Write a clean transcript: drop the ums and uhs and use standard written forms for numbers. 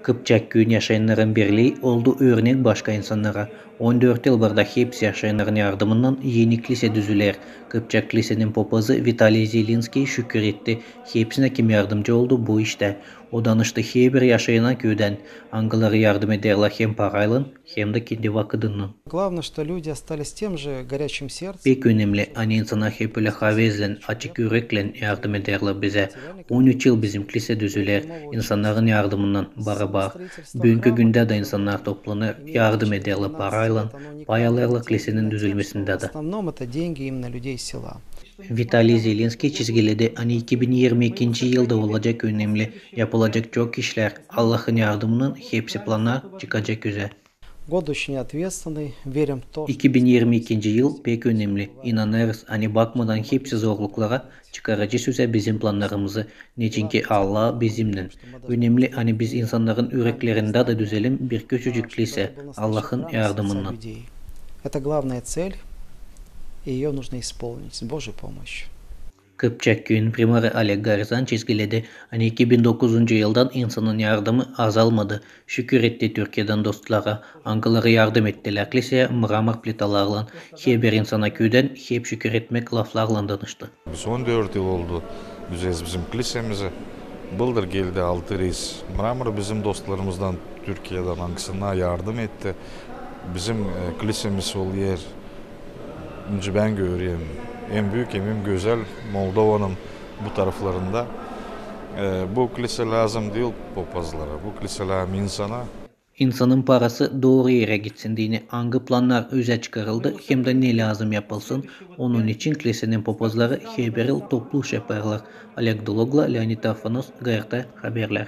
Kıpçak gün yaşayanların birliği oldu örnek başka insanlara. 14 yıl burada hepsi yaşayanların yardımından yeni kilise düzüler. Kıpçak lisenin papazı Vitaliy Zelenskiy şükür etti. Hepsine kim yardımcı oldu bu işte. O danıştı her bir yaşayana köyden. Hangileri yardım ederler hem parayla hem de kendi vakıdından. Главное, что люди остались тем же горячим сердцем. Pek önemli. Hani insanlar hep öyle havezle, açık yürekle yardım ederler bize. 13 yıl bizim kilise düzüler. İnsanların yardımından barabar. Bugünkü günde de insanlar toplanır, yardım ederler parayla, payalarla kilisenin düzülmesinde В de. основном это деньги именно людей села. Vitaliy Zelenskiy çizgiledi. Hani 2022 yılda olacak önemli. Yapılacak çok işler. Allah'ın yardımının hepsi planlar çıkacak üzere. Год очень ответственный. Верим в то, что 2022 yıl pek önemli. İnanırız hani bakmadan hepsi zorluklara çıkaracağız size bizim planlarımızı. Niçin Allah bizimle. Önemli hani biz insanların yüreklerinde de düzelim bir küçücük lise Allah'ın yardımından. людей. Это главная цель, и ее нужно исполнить с Божьей помощью. Kıpçak gün primarı Oleg Garzan çizgiledi. Hani 2009 yıldan insanın yardımı azalmadı. Şükür etti Türkiye'den dostlara. Ankalara yardım ettiler. Liseye mramor plitalarla. Her bir insana köyden hep şükür etmek laflarla danıştı. Biz 14 yıl oldu düzeyiz bizim kilisemize. Bıldır geldi 6 reis. Mramor bizim dostlarımızdan Türkiye'den hangisine yardım etti. Bizim kilisemiz ol yer. Önce ben görüyorum. En büyük en güzel Moldova'nın bu taraflarında. Bu kilise lazım değil papazlara. Bu kilise lazım insana. İnsanın parası doğru yere gitsin diye hangi planlar öze çıkarıldı hem de ne lazım yapılsın. Onun için kilisenin papazları her bir yıl toplu yaparlar. Oleg Dologla, Leonid Afanos, GRT Haberler.